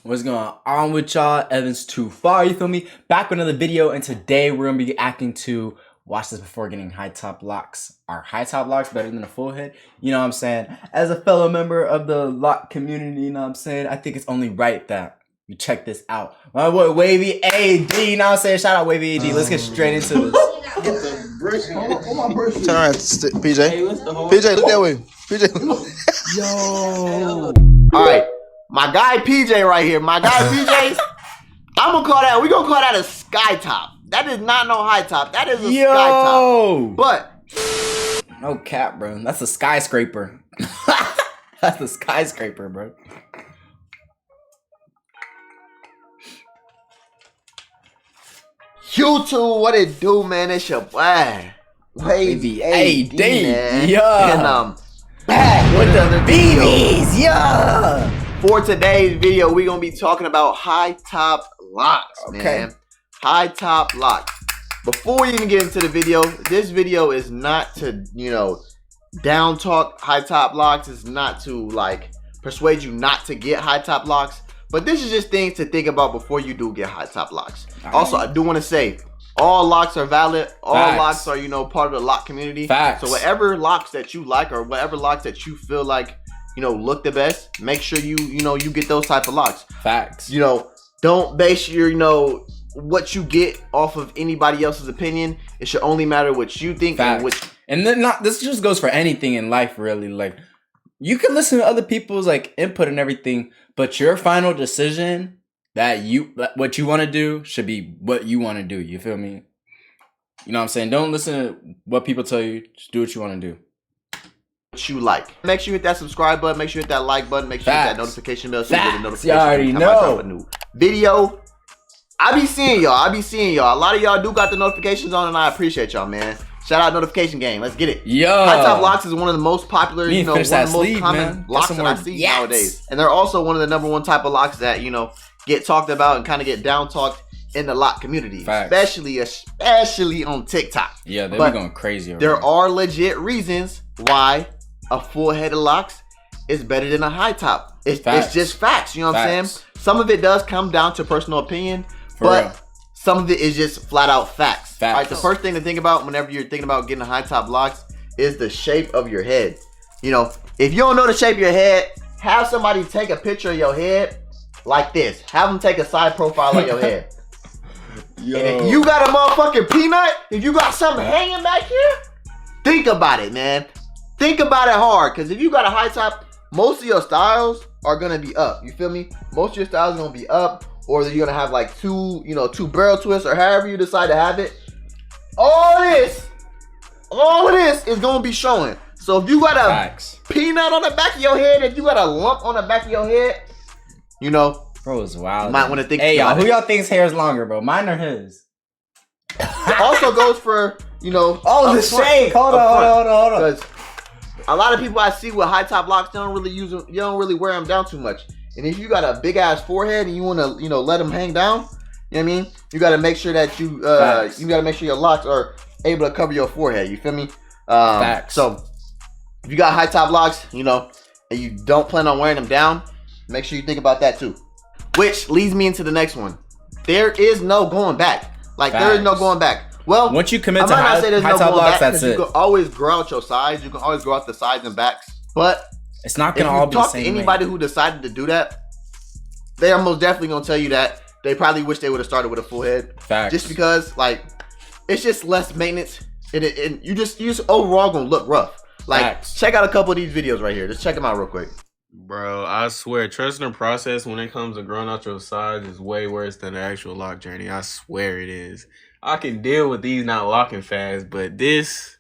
What's going on with y'all? Evans too far, you feel me? Back with another video, and today we're gonna be acting to watch this before getting high top locks. Are high top locks better than a full head? You know what I'm saying? As a fellow member of the lock community, you know what I'm saying? I think it's only right that you check this out. My boy Wavyad, you know what I'm saying? Shout out Wavyad. Let's get straight into this. Turn around, PJ. Hey, PJ, look that way. PJ. Yo. All right, my guy PJ right here. My guy PJ. I'm gonna call that. We gonna call that a sky top. That is not no high top. That is a sky top. But no cap, bro. That's a skyscraper. That's a skyscraper, bro. YouTube, what it do, man? It's your boy Wavyad, man. Yeah. And back with the BBs, yeah. For today's video, we're gonna be talking about high top locks, man. High top locks. Before we even get into the video, this video is not to, down talk high top locks. It's not to like persuade you not to get high top locks. But this is just things to think about before you do get high top locks. Also, I do want to say, all locks are valid. All locks are, part of the lock community. Facts. So whatever locks that you like or whatever locks that you feel like, look the best, make sure you get those type of locks. Facts. Don't base your, what you get off of anybody else's opinion. It should only matter what you think. Facts. And then this just goes for anything in life, really. Like, you can listen to other people's input and everything, but your final decision what you want to do should be what you want to do. You feel me? You know what I'm saying? Don't listen to what people tell you. Just do what you want to do. What you like. Make sure you hit that subscribe button. Make sure you hit that like button. Make sure you hit that notification bell so you get a notification. You already know. I drop a new video. I be seeing y'all. A lot of y'all do got the notifications on, and I appreciate y'all, man. Shout out notification game. Let's get it. Yo. High top locks is one of the most popular, one of the most common man. locks that I see nowadays. And they're also one of the #1 type of locks that, get talked about and kind of get down talked in the lock community. Facts. Especially on TikTok. Yeah, they be going crazy over there are legit reasons why a full head of locks is better than a high top. It's just facts, you know what I'm saying? Some of it does come down to personal opinion, but some of it is just flat out facts. All right, the first thing to think about whenever you're thinking about getting a high top locks is the shape of your head. If you don't know the shape of your head, have somebody take a picture of your head like this. Have them take a side profile of your head. Yo. And if you got a motherfucking peanut, if you got something hanging back here, think about it, man. Think about it hard, because if you got a high top, most of your styles are gonna be up. You feel me? Most of your styles are gonna be up, or you're gonna have like two barrel twists, or however you decide to have it. All of this is gonna be showing. So if you got a peanut on the back of your head, if you got a lump on the back of your head, bro, it's wild. You might want to think. Hey, y'all, who y'all think's hair is longer, bro? Mine or his? It also goes for, Oh, the shake. Hold on. Because a lot of people I see with high top locks, they don't really use them. You don't really wear them down too much. And if you got a big ass forehead and you want to, let them hang down, you know what I mean? You got to make sure that you got to make sure your locks are able to cover your forehead. You feel me? So if you got high top locks, and you don't plan on wearing them down, make sure you think about that too. Which leads me into the next one. There is no going back. There is no going back. Well, once you commit to high top locks, that's it. You can always grow out your sides. You can always grow out the sides and backs. But it's not gonna all be the same. Talk to anybody who decided to do that, they are most definitely gonna tell you that they probably wish they would have started with a full head. Facts. Just because it's just less maintenance, and you just overall gonna look rough. Check out a couple of these videos right here. Just check them out real quick. Bro, I swear, trusting the process when it comes to growing out your sides is way worse than the actual lock journey. I swear it is. I can deal with these not locking fast, but this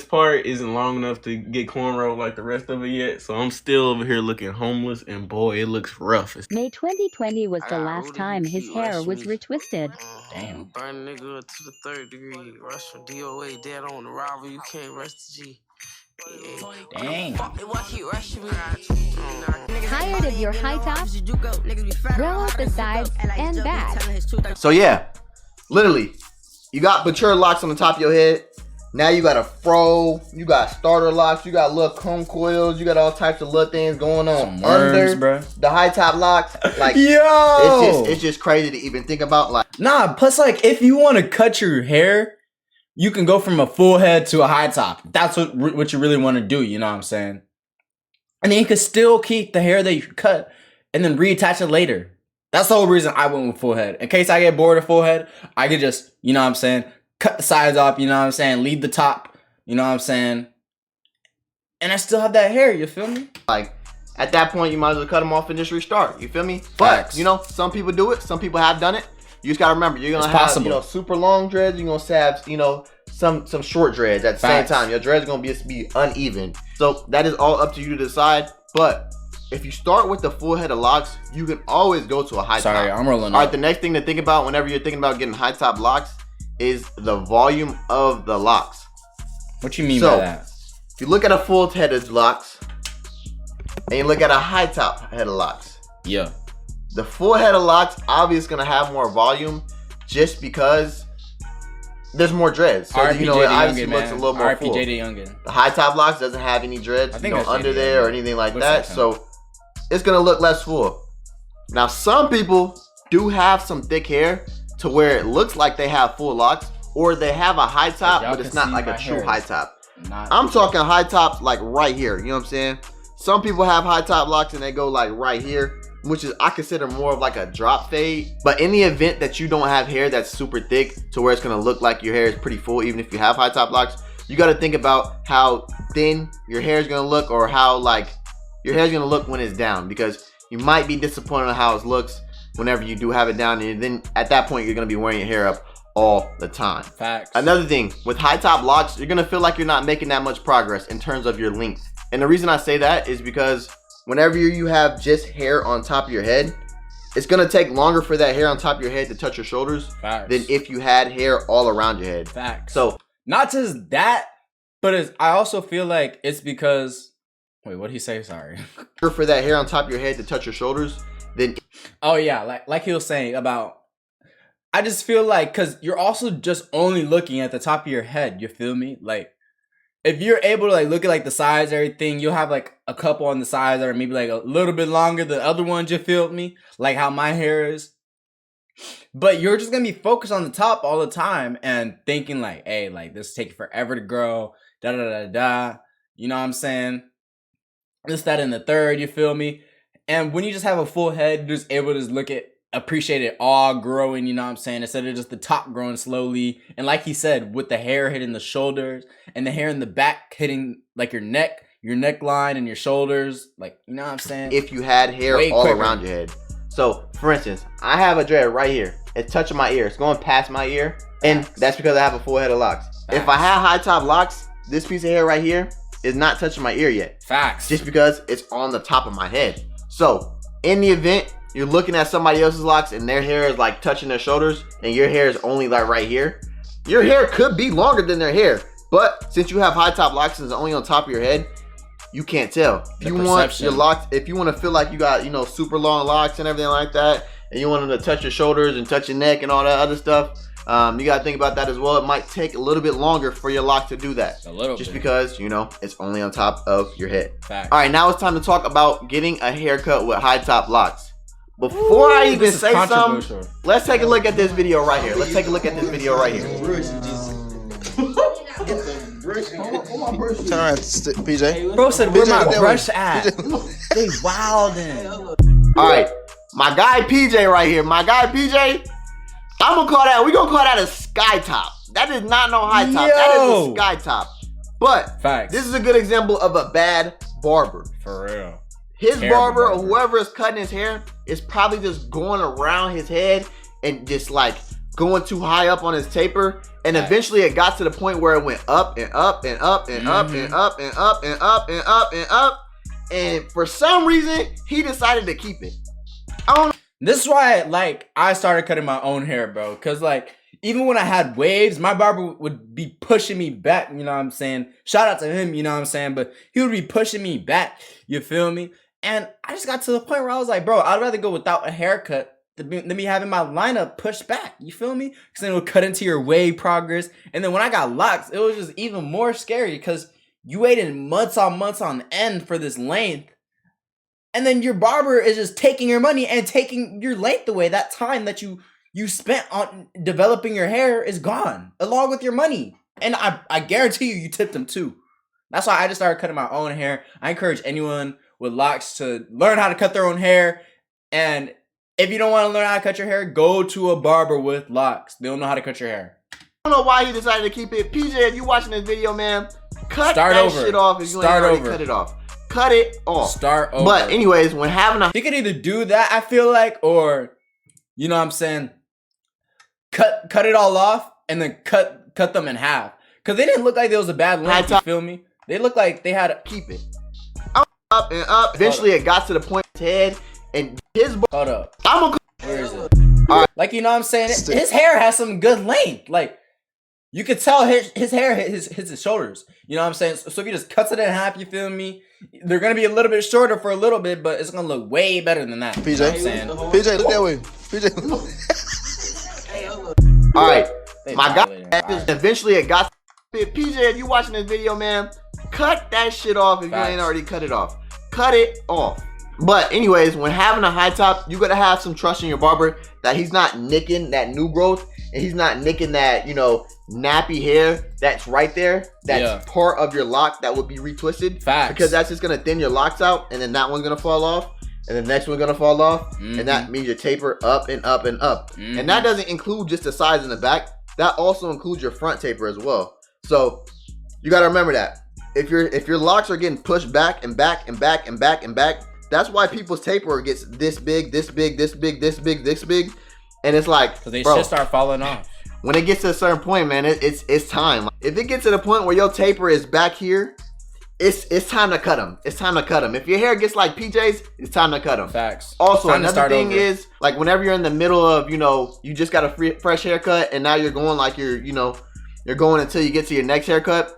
part isn't long enough to get cornrow like the rest of it yet. So I'm still over here looking homeless, and boy, it looks rough. May 2020 was the last time his hair was retwisted. Damn. Burn nigga to the 3rd degree. Rush for DOA, dead on the rival. You can't rest the G. Dang. Tired of your high tops? Grow out the sides and back. So yeah, literally, you got mature locks on the top of your head. Now you got a fro, you got starter locks, you got little comb coils, you got all types of little things going on Worms, under bro. the high top locks. Like, yo, it's just crazy to even think about. Like, nah. Plus, like, if you want to cut your hair, you can go from a full head to a high top. That's what you really want to do. You know what I'm saying? And then you can still keep the hair that you cut and then reattach it later. That's the whole reason I went with full head. In case I get bored of full head, I could just, you know what I'm saying, cut the sides off, you know what I'm saying, leave the top, you know what I'm saying, and I still have that hair, you feel me? Like, at that point, you might as well cut them off and just restart, you feel me? But, you know, some people do it, some people have done it. You just gotta remember, you're gonna have, you know, super long dreads, you're gonna have, you know, some short dreads at the same time. Your dreads are gonna be uneven. So that is all up to you to decide. But if you start with the full head of locks, you can always go to a high top. Sorry, I'm rolling. All right, the next thing to think about whenever you're thinking about getting high top locks is the volume of the locks. What you mean by that? If you look at a full head of locks and you look at a high top head of locks, yeah, the full head of locks obviously gonna have more volume just because there's more dreads. So, you know, it obviously looks a little more full. The high top locks doesn't have any dreads, you know, under there or anything like that. So it's gonna look less full. Now, some people do have some thick hair to where it looks like they have full locks, or they have a high top, but it's not like a true high top. I'm talking high tops like right here. You know what I'm saying? Some people have high top locks and they go like right here, which is I consider more of like a drop fade. But in the event that you don't have hair that's super thick to where it's gonna look like your hair is pretty full, even if you have high top locks, you got to think about how thin your hair is gonna look, or how like your hair is gonna look when it's down, because you might be disappointed on how it looks whenever you do have it down, and then at that point you're gonna be wearing your hair up all the time. Facts. Another thing, with high top locks, you're gonna feel like you're not making that much progress in terms of your length. And the reason I say that is because whenever you have just hair on top of your head, it's gonna take longer for that hair on top of your head to touch your shoulders than if you had hair all around your head. Facts. So not just that, but I also feel like it's because, wait, what did he say? Sorry. For that hair on top of your head to touch your shoulders, then oh yeah, like he was saying about, I just feel like, because you're also just only looking at the top of your head, you feel me? Like, if you're able to like look at like the sides, everything, you'll have like a couple on the sides that are maybe like a little bit longer than other ones, you feel me? Like how my hair is. But you're just gonna be focused on the top all the time and thinking like, hey, like this take forever to grow, da da da da. You know what I'm saying? This, that, and the third, you feel me? And when you just have a full head, you're just able to just look at, appreciate it all growing, you know what I'm saying, instead of just the top growing slowly. And like he said, with the hair hitting the shoulders and the hair in the back hitting like your neckline and your shoulders, like, you know what I'm saying, if you had hair all around your head. So for instance, I have a dread right here, it's touching my ear, it's going past my ear, and that's because I have a full head of locks. If I had high top locks, this piece of hair right here is not touching my ear yet. Facts. Just because it's on the top of my head. So in the event you're looking at somebody else's locks and their hair is like touching their shoulders and your hair is only like right here, your hair could be longer than their hair. But since you have high top locks and it's only on top of your head, you can't tell. If you want your locks, if you want to feel like you got, you know, super long locks and everything like that, and you want them to touch your shoulders and touch your neck and all that other stuff, you got to think about that as well. It might take a little bit longer for your lock to do that. Just because, you know, it's only on top of your head. Facts. All right, now it's time to talk about getting a haircut with high top locks. Before I even say something, let's take a look at this video right here. Let's take a look at this video right here. Turn around, PJ. Bro said, where my brush at? They wildin'. All right, my guy PJ right here. My guy PJ, I'm gonna call that, we gonna call that a sky top. That is not no high top. That is a sky top. But this is a good example of a bad barber. For real. His barber or whoever is cutting his hair is probably just going around his head and just like going too high up on his taper. And eventually it got to the point where it went up and up and up and up and up and up and up and up and up. And for some reason, he decided to keep it. I don't know. This is why like I started cutting my own hair, bro. Cause like even when I had waves, my barber would be pushing me back, you know what I'm saying? Shout out to him, you know what I'm saying? But he would be pushing me back, you feel me? And I just got to the point where I was like, bro, I'd rather go without a haircut me having my lineup pushed back. You feel me? Because then it would cut into your wave progress. And then when I got locks, it was just even more scary because you waited months on end for this length. And then your barber is just taking your money and taking your length away. That time that you spent on developing your hair is gone along with your money. And I guarantee you tipped them too. That's why I just started cutting my own hair. I encourage anyone with locks to learn how to cut their own hair. And if you don't want to learn how to cut your hair, go to a barber with locks. They'll know how to cut your hair. I don't know why he decided to keep it. PJ, if you watching this video, man, cut Start that over. shit off if you ain't already cut it off. Cut it off. Start over. But anyways, when having a... You can either do that, I feel like, or, you know what I'm saying, cut it all off and then cut them in half. Because they didn't look like there was a bad length, you feel me? They looked like they had to keep it. Up and up. Eventually, it got to the point of his head and his... Hold up. Where is it? All right. Like, you know what I'm saying? His hair has some good length. Like, you could tell his hair hits his shoulders. You know what I'm saying? So if he just cuts it in half, you feel me? They're going to be a little bit shorter for a little bit, but it's going to look way better than that. PJ, you know what I'm saying? PJ, look that way. PJ. All right. My guy, Right. eventually it got... PJ, if you watching this video, man, cut that shit off if you ain't already cut it off. Cut it off. But anyways, when having a high top, you gotta have some trust in your barber that he's not nicking that new growth and he's not nicking that, you know, nappy hair that's right there. That's part of your lock that would be retwisted. Facts. Because that's just gonna thin your locks out, and then that one's gonna fall off, and the next one's gonna fall off, and that means your taper up and up and up. And that doesn't include just the sides in the back. That also includes your front taper as well. So you gotta remember that. If your locks are getting pushed back and back and back and back and back, that's why people's taper gets this big, this big, this big, this big, this big, and it's like, because they should start falling off. When it gets to a certain point, man, it's time. If it gets to the point where your taper is back here, it's time to cut them. It's time to cut them. If your hair gets like PJ's, it's time to cut them. Facts. Also, another thing is, like, whenever you're in the middle of, you know, you just got a fresh haircut, and now you're going like you're going until you get to your next haircut,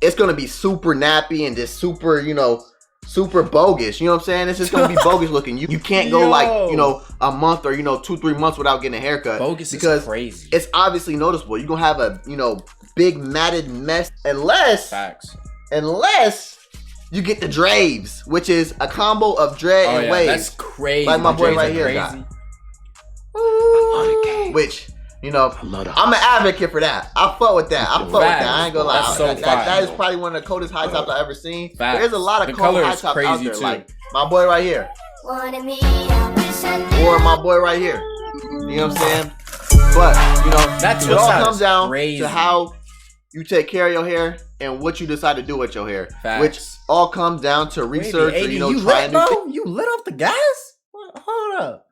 it's gonna be super nappy and just super, you know, super bogus. You know what I'm saying? It's just gonna be bogus looking. You can't go like, you know, a month or, you know, 2-3 months without getting a haircut. Bogus because is crazy. It's obviously noticeable. You're gonna have a, you know, big matted mess unless you get the draves, which is a combo of dread and waves. That's crazy. Like my boy right here got. Which, you know, I'm an advocate for that. I fuck with that. I fuck with that. I ain't gonna lie. That is probably one of the coldest high tops I've ever seen. There's a lot of cold high tops out there. Too. Like my boy right here. Or my boy right here. You know what I'm saying? But, you know, it all comes down to how you take care of your hair and what you decide to do with your hair. Which all comes down to research or, you know, trying new things. You lit off the gas? Hold up.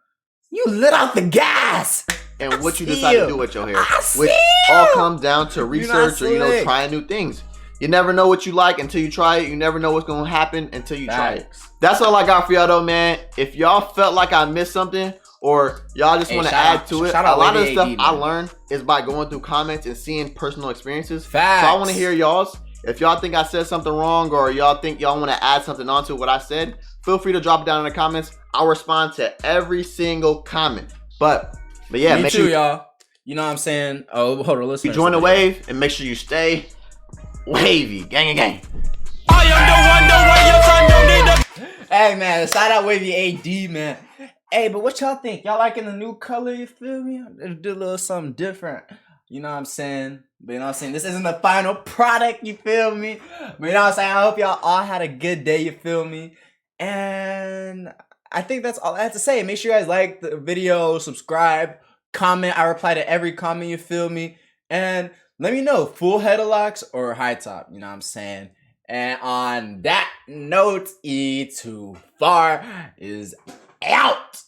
You lit off the gas. And what you decide to do with your hair, which all comes down to research or, you know, trying new things. You never know what you like until you try it. You never know what's going to happen until you try it. That's all I got for y'all though, man. If y'all felt like I missed something or y'all just want to add to it, a lot of the stuff I learned is by going through comments and seeing personal experiences. So I want to hear y'all's. If y'all think I said something wrong or y'all think y'all want to add something onto what I said, feel free to drop it down in the comments. I'll respond to every single comment. But yeah, Me make too, sure y'all. You know what I'm saying? Oh, hold on, listen. You join the wave and make sure you stay wavy. Gang, gang. Hey, man, shout out Wavy AD, man. Hey, but what y'all think? Y'all liking the new color, you feel me? Do a little something different. You know what I'm saying? But you know what I'm saying? This isn't the final product, you feel me? But you know what I'm saying? I hope y'all all had a good day, you feel me? And I think that's all I have to say. Make sure you guys like the video, subscribe, comment. I reply to every comment, you feel me? And let me know, full head of locks or high top, you know what I'm saying? And on that note, E2 Far is out.